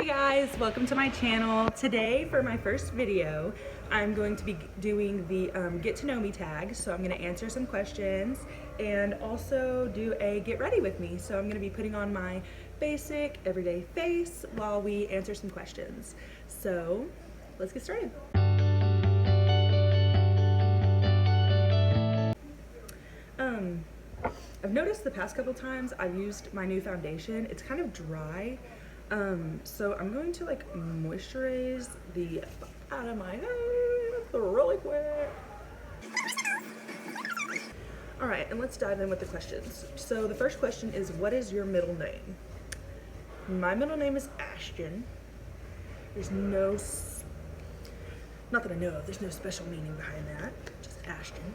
Hey guys, welcome to my channel. Today for my first video, I'm going to be doing the get to know me tag. So I'm going to answer some questions and also do a get ready with me. So I'm going to be putting on my basic everyday face while we answer some questions. So let's get started. I've noticed the past couple times I've used my new foundation, it's kind of dry. So I'm going to like moisturize the out of my head really quick. All right, and let's dive in with the questions. So the first question is, what is your middle name? My middle name is Ashton. There's no, not that I know of, there's no special meaning behind that, just Ashton.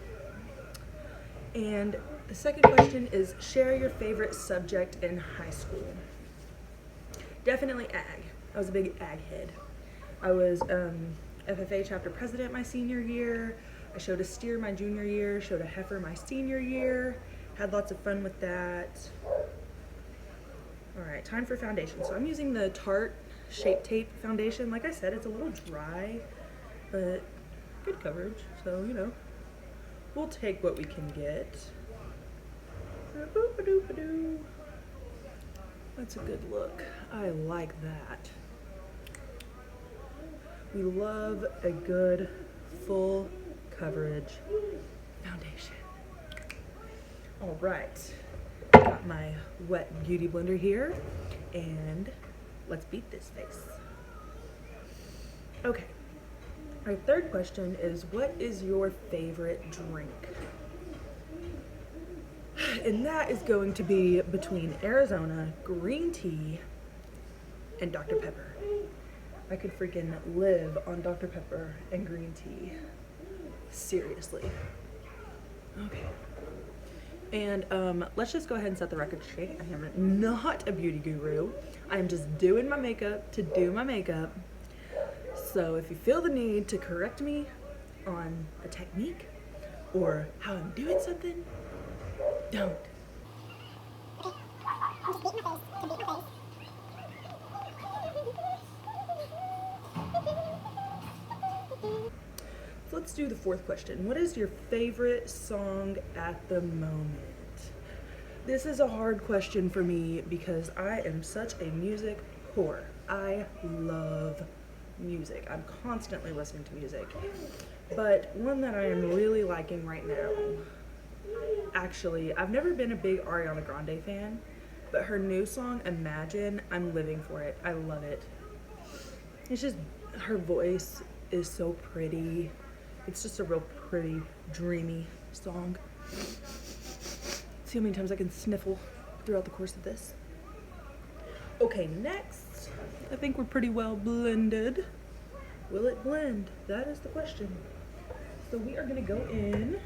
And the second question is, share your favorite subject in high school. Definitely ag. I was a big ag head. I was FFA chapter president my senior year. I showed a steer my junior year, showed a heifer my senior year. Had lots of fun with that. All right, time for foundation. So I'm using the Tarte Shape Tape foundation. Like I said, it's a little dry, but good coverage. So, you know, we'll take what we can get. That's a good look. I like that. We love a good full coverage foundation. All right, got my wet beauty blender here, and let's beat this face. Okay, our third question is, what is your favorite drink? And that is going to be between Arizona, green tea, and Dr. Pepper. I could freaking live on Dr. Pepper and green tea. Seriously. Okay. And let's just go ahead and set the record straight. I am not a beauty guru. I am just doing my makeup to do my makeup. So if you feel the need to correct me on a technique or how I'm doing something, don't. Okay, I'm just beating my face to beat my face. So let's do the fourth question. What is your favorite song at the moment? This is a hard question for me because I am such a music whore. I love music. I'm constantly listening to music. But one that I am really liking right now, actually, I've never been a big Ariana Grande fan, but her new song, Imagine, I'm living for it. I love it. It's just, her voice is so pretty. It's just a real pretty, dreamy song. See how many times I can sniffle throughout the course of this. Okay, next. I think we're pretty well blended. Will it blend? That is the question. So we are gonna go in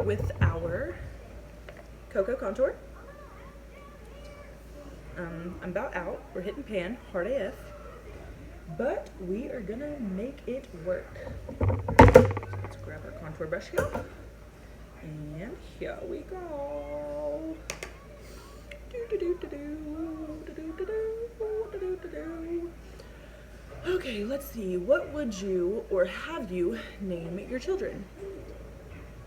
with our Cocoa Contour. I'm about out. We're hitting pan, hard AF. But we are gonna make it work. Let's grab our contour brush here. And here we go. Okay, let's see. What would you or have you name your children?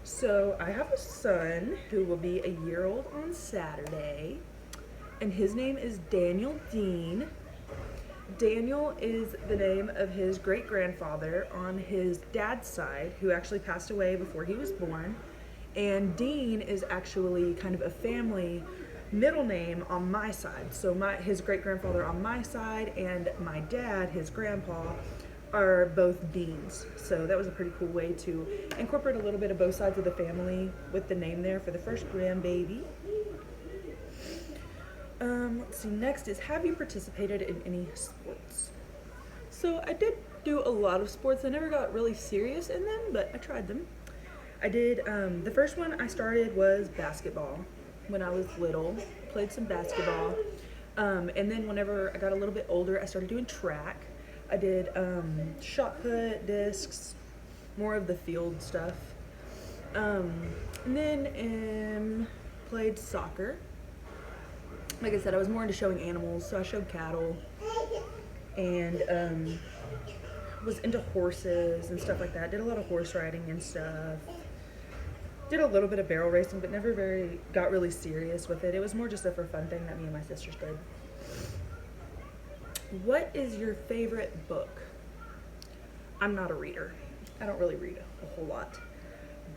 So I have a son who will be a year old on Saturday, and his name is Daniel Dean. Daniel is the name of his great-grandfather on his dad's side, who actually passed away before he was born. And Dean is actually kind of a family middle name on my side. So his great-grandfather on my side and my dad, his grandpa, are both Deans. So that was a pretty cool way to incorporate a little bit of both sides of the family with the name there for the first grandbaby. Let's see, next is, have you participated in any sports? So I did do a lot of sports. I never got really serious in them, but I tried them. I did, the first one I started was basketball. When I was little, played some basketball. And then whenever I got a little bit older, I started doing track. I did shot put, discs, more of the field stuff. And then played soccer. Like I said, I was more into showing animals, so I showed cattle. and was into horses and stuff like that. Did a lot of horse riding and stuff. Did a little bit of barrel racing, but never got really serious with it. It was more just a for fun thing that me and my sisters did. What is your favorite book? I'm not a reader. I don't really read a whole lot.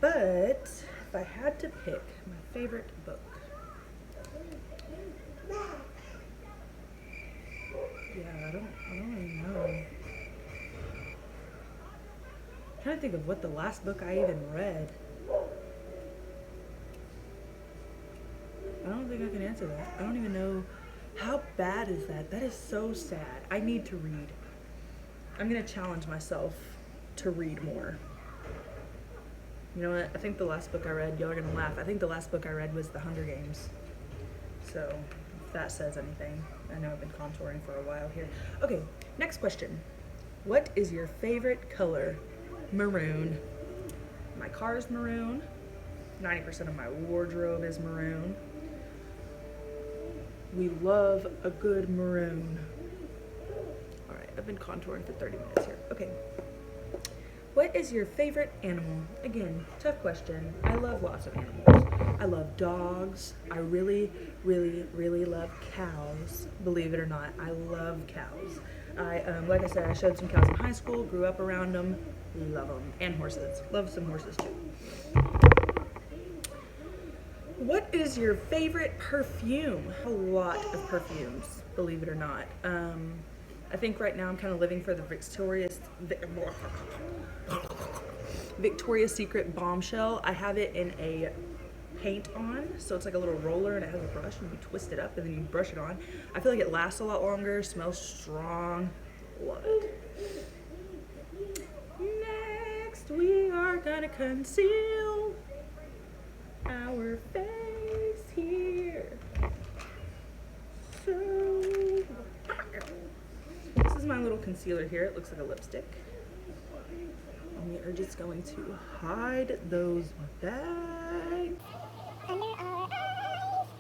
But if I had to pick my favorite book, yeah, I don't really know. I'm trying to think of what the last book I even read. I don't think I can answer that. I don't even know. How bad is that? That is so sad. I need to read. I'm gonna challenge myself to read more. You know what? I think the last book I read, y'all are gonna laugh. I think the last book I read was The Hunger Games. So, if that says anything. I know I've been contouring for a while here. Okay, next question. What is your favorite color? Maroon. My car is maroon. 90% of my wardrobe is maroon. We love a good maroon. All right, I've been contouring for 30 minutes here. Okay. What is your favorite animal? Again, tough question. I love lots of animals. I love dogs. I really, really, really love cows. Believe it or not, I love cows. Like I said, I showed some cows in high school, grew up around them, love them. And horses. Love some horses too. What is your favorite perfume? A lot of perfumes, believe it or not. I think right now I'm kind of living for the Victoria's Secret Bombshell. I have it in a paint on, so it's like a little roller and it has a brush and you twist it up and then you brush it on. I feel like it lasts a lot longer, smells strong, love it. Next we are gonna conceal our face here. So this is my little concealer here. It looks like a lipstick. And we are just going to hide those bags. Under our eyes.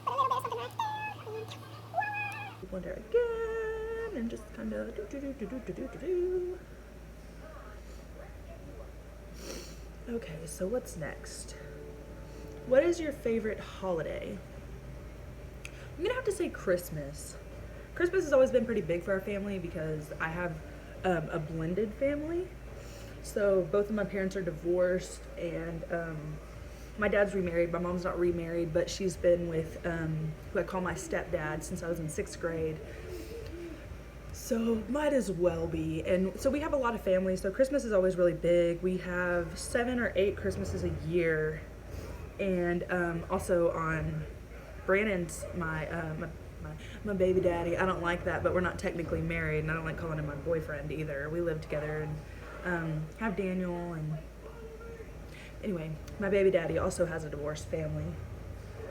Put a little bit of something right there. Blend her again and just kind of do. Okay, so what's next? What is your favorite holiday? I'm gonna have to say Christmas. Christmas has always been pretty big for our family because I have a blended family. So both of my parents are divorced and my dad's remarried. My mom's not remarried, but she's been with who I call my stepdad since I was in 6th grade. So might as well be. And so we have a lot of family, so Christmas is always really big. We have 7 or 8 Christmases a year. And also on Brandon's, my baby daddy, I don't like that, but we're not technically married, and I don't like calling him my boyfriend either. We live together and have Daniel, and anyway, my baby daddy also has a divorced family.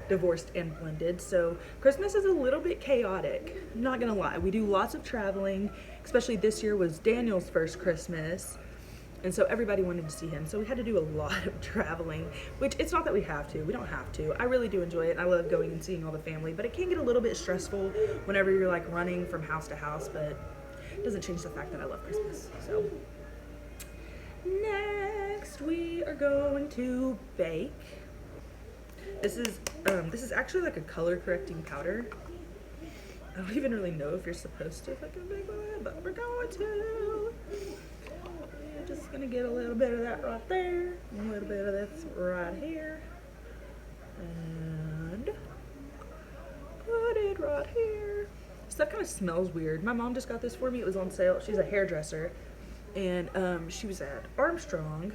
Divorced and blended, so Christmas is a little bit chaotic, I'm not gonna lie. We do lots of traveling, especially this year was Daniel's first Christmas, and so everybody wanted to see him, so we had to do a lot of traveling, which it's not that we have to, we don't have to. I really do enjoy it, I love going and seeing all the family, but it can get a little bit stressful whenever you're like running from house to house, but it doesn't change the fact that I love Christmas. So next we are going to bake. This is actually like a color correcting powder. I don't even really know if you're supposed to fucking bake with it, but we're going to. Just gonna get a little bit of that right there, a little bit of this right here, and put it right here. So that kind of smells weird. My mom just got this for me. It was on sale. She's a hairdresser, and she was at Armstrong,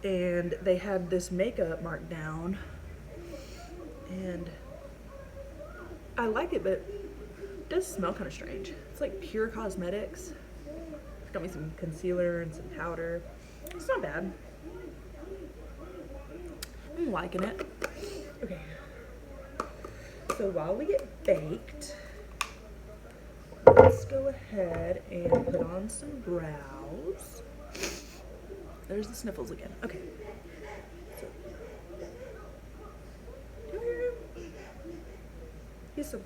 and they had this makeup marked down. And I like it, but it does smell kind of strange. It's like pure cosmetics. It's got me some concealer and some powder. It's not bad. I'm liking it. Okay. So while we get baked, let's go ahead and put on some brows. There's the sniffles again. Okay. Here's some.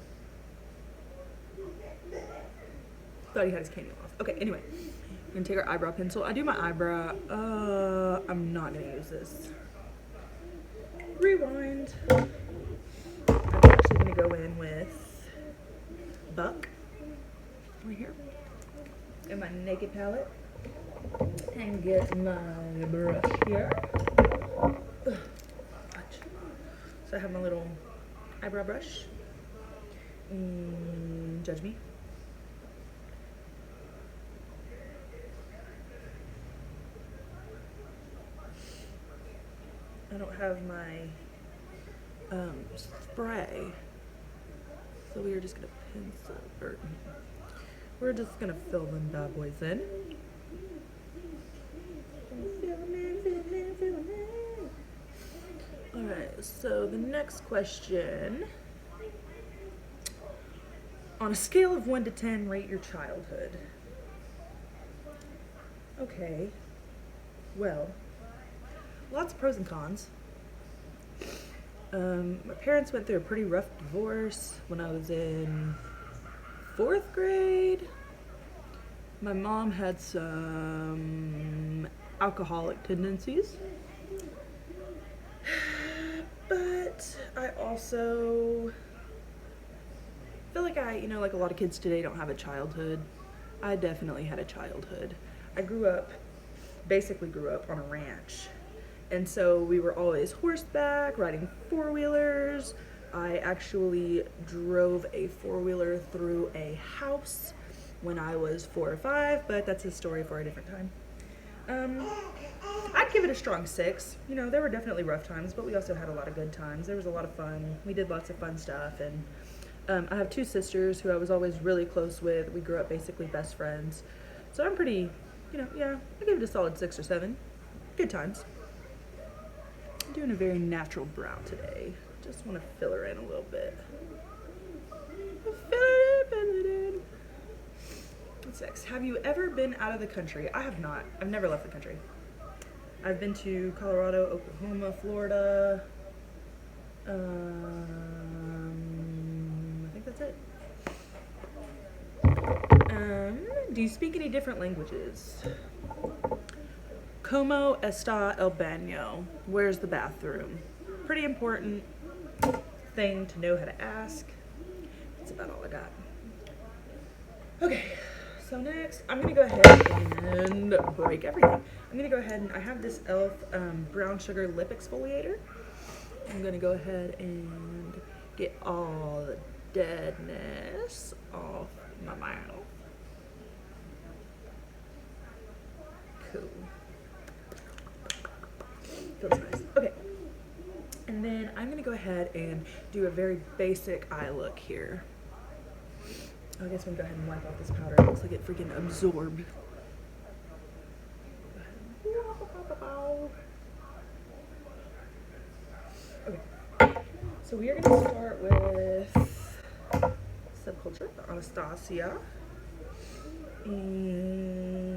Thought he had his cane off. Okay, anyway. I'm gonna take our eyebrow pencil. I do my eyebrow. I'm not gonna use this. Rewind. I'm actually gonna go in with Buck right here and my naked palette and get my brush here. Ugh. So I have my little eyebrow brush. Judge me. I don't have my spray, so we are just gonna pencil, or we're just gonna fill them bad boys in. All right, so the next question: on a scale of 1 to 10, rate your childhood. Okay, well, lots of pros and cons. My parents went through a pretty rough divorce when I was in 4th grade. My mom had some alcoholic tendencies. But I also feel like like a lot of kids today don't have a childhood. I definitely had a childhood. I basically grew up on a ranch. And so we were always horseback, riding 4-wheelers. I actually drove a 4-wheeler through a house when I was 4 or 5, but that's a story for a different time. I'd give it a strong 6. There were definitely rough times, but we also had a lot of good times. There was a lot of fun. We did lots of fun stuff. And I have 2 sisters who I was always really close with. We grew up basically best friends. So I'm pretty, I give it a solid 6 or 7. Good times. I'm doing a very natural brow today. Just want to fill her in a little bit. Fill it in. What's next? Have you ever been out of the country? I have not. I've never left the country. I've been to Colorado, Oklahoma, Florida. I think that's it. Do you speak any different languages? Como está el baño? Where's the bathroom? Pretty important thing to know how to ask. That's about all I got. Okay, so next I'm gonna go ahead and break everything. I'm gonna go ahead and I have this e.l.f. Brown Sugar Lip Exfoliator. I'm gonna go ahead and get all the deadness off my mouth. Cool. Feels nice. Okay. And then I'm gonna go ahead and do a very basic eye look here. I guess I'm gonna go ahead and wipe off this powder. It looks like it freaking absorbed. Okay. So we are gonna start with Subculture, the Anastasia. And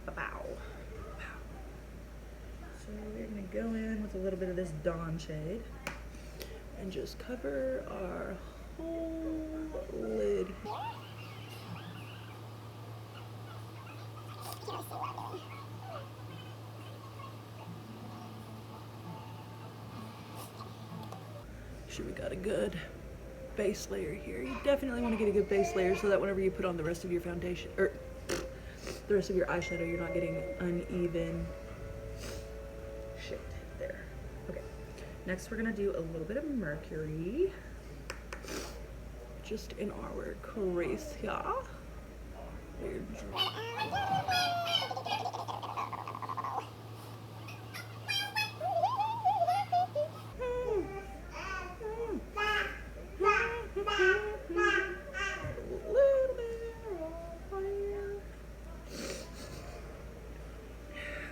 bow. So we're gonna go in with a little bit of this Dawn shade and just cover our whole lid. Sure, we got a good base layer here. You definitely want to get a good base layer so that whenever you put on the rest of your foundation, or the rest of your eyeshadow, you're not getting uneven shade there. Okay, next we're gonna do a little bit of Mercury just in our crease here.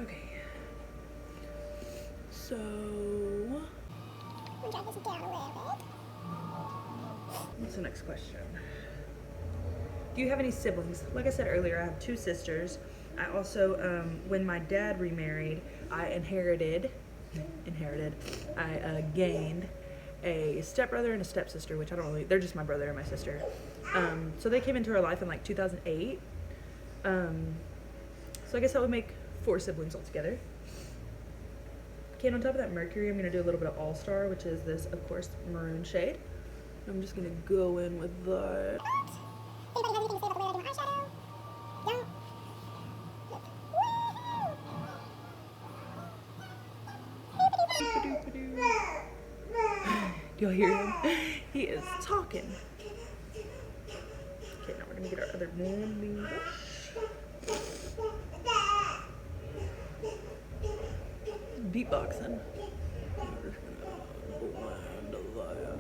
Okay. So what's the next question? Do you have any siblings? Like I said earlier, I have 2 sisters. I also, when my dad remarried, I gained a stepbrother and a stepsister, which I don't really, they're just my brother and my sister. So they came into our life in like 2008. So I guess that would make 4 siblings altogether. Okay, and on top of that Mercury, I'm gonna do a little bit of All Star, which is this, of course, maroon shade. I'm just gonna go in with that. Anybody have anything to say about the way I do my eyeshadow? Don't? Look. Do y'all hear him? He is talking. Okay, now we're gonna get our other blending brush. Beatboxing. We're just gonna blend that out.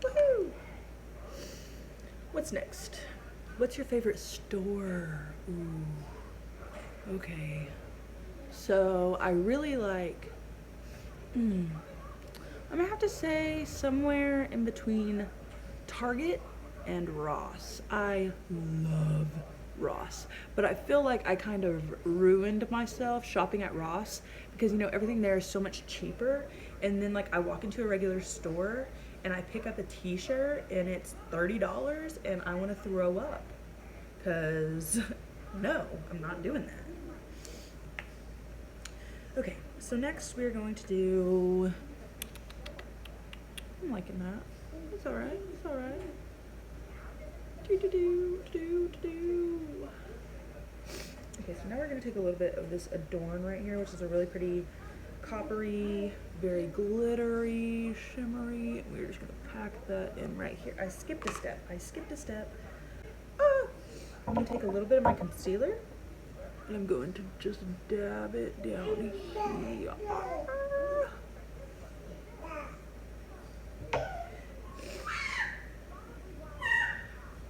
Woohoo! What's next? What's your favorite store? Ooh. Okay. So I really like, I'm gonna have to say somewhere in between Target and Ross. I love Ross, but I feel like I kind of ruined myself shopping at Ross because, you know, everything there is so much cheaper, and then like I walk into a regular store and I pick up a t-shirt and it's $30 and I want to throw up because no, I'm not doing that. Okay, so next we're going to do, I'm liking that. It's alright, it's alright. Okay, so now we're going to take a little bit of this Adorn right here, which is a really pretty coppery, very glittery, shimmery. And we're just going to pack that in right here. I skipped a step. Ah! I'm going to take a little bit of my concealer, and I'm going to just dab it down here.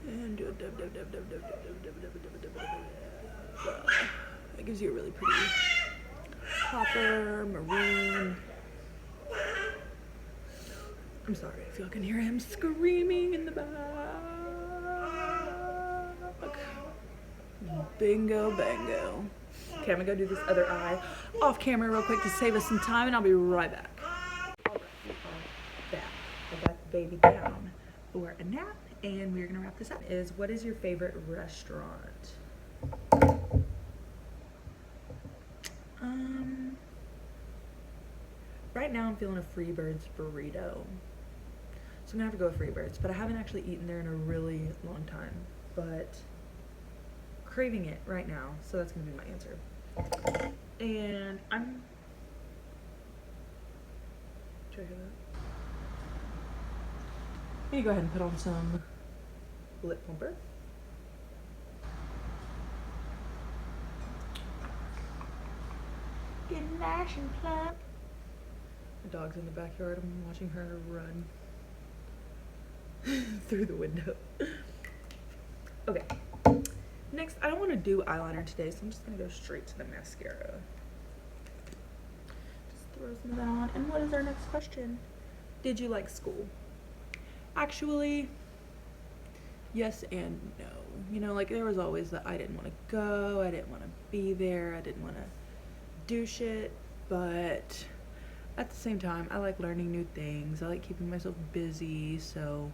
And do a dab. That gives you a really pretty copper, maroon. I'm sorry if y'all can hear him screaming in the back. Bingo bango. Okay, I'm gonna go do this other eye off camera real quick to save us some time, and I'll be right back. Alright, we are back. I got the baby down for a nap, and we're gonna wrap this up. What is your favorite restaurant? Right now I'm feeling a Freebirds burrito. So I'm gonna have to go with Freebirds, but I haven't actually eaten there in a really long time, but craving it right now, so that's gonna be my answer. And should I hear that? I'm gonna go ahead and put on some lip plumper. Getting nice and plump. The dog's in the backyard. I'm watching her run through the window. Okay. Next, I don't want to do eyeliner today, so I'm just going to go straight to the mascara. Just throw some of that on. And what is our next question? Did you like school? Actually, yes and no. You know, like there was always that I didn't want to go, I didn't want to be there, I didn't want to do shit, but at the same time, I like learning new things. I like keeping myself busy, so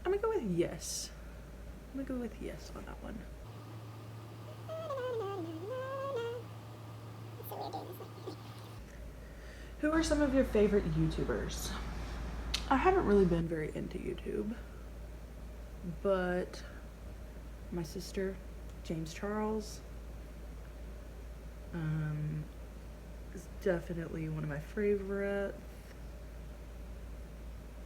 I'm gonna go with yes. I'm gonna go with yes on that one. Who are some of your favorite YouTubers? I haven't really been very into YouTube, but my sister, James Charles, is definitely one of my favorites.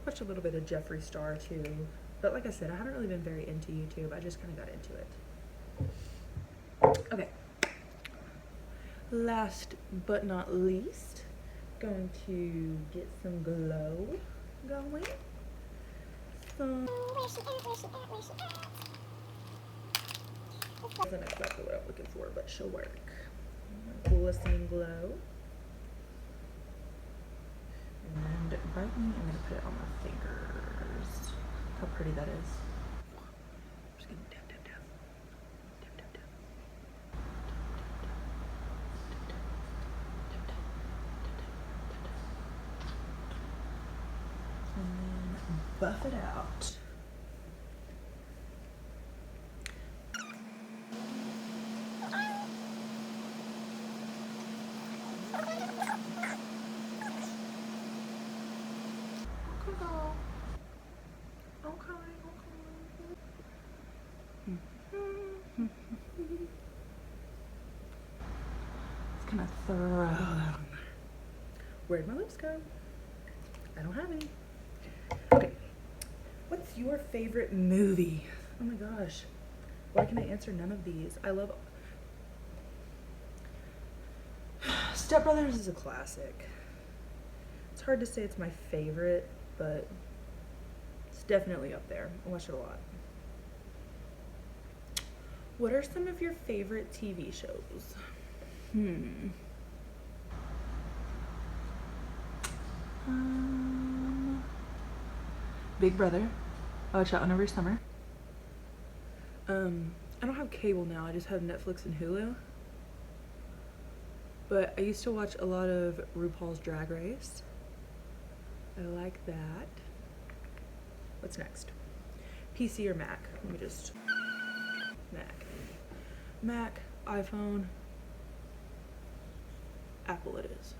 Watched a little bit of Jeffree Star too, but like I said, I haven't really been very into YouTube. I just kind of got into it. Okay. Last but not least, going to get some glow going. That's not exactly what I'm looking for, but she'll work. Glistening glow. And right me, I'm gonna put it on my fingers. How pretty that is. I'm just gonna dab. buff it out. It's gonna throw them. Where'd my lips go? I don't have any. Okay. What's your favorite movie? Oh my gosh. Why can I answer none of these? I love... Step Brothers is a classic. It's hard to say it's my favorite, but it's definitely up there. I watch it a lot. What are some of your favorite TV shows? Big Brother. I watch that one every summer. I don't have cable now. I just have Netflix and Hulu. But I used to watch a lot of RuPaul's Drag Race. I like that. What's next? PC or Mac? Let me just... Mac, iPhone, Apple it is.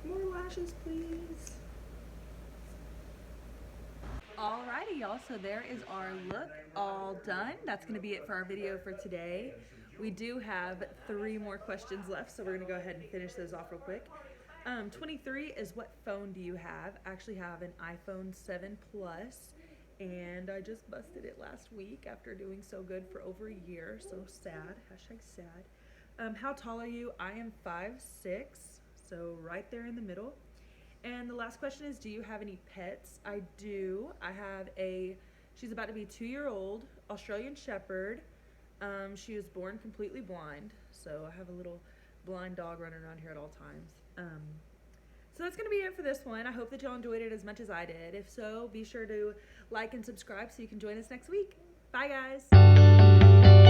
More lashes, please. Alrighty, y'all, so there is our look all done. That's gonna be it for our video for today. We do have 3 more questions left, so we're gonna go ahead and finish those off real quick. 23 is, what phone do you have? I actually have an iPhone 7 Plus, and I just busted it last week after doing so good for over a year. So sad, hashtag sad. How tall are you? I am 5'6", so right there in the middle. And the last question is, do you have any pets? I do. I have she's about to be 2-year-old Australian Shepherd. She was born completely blind, so I have a little blind dog running around here at all times. So that's going to be it for this one. I hope that y'all enjoyed it as much as I did. If so, be sure to like and subscribe so you can join us next week. Bye, guys.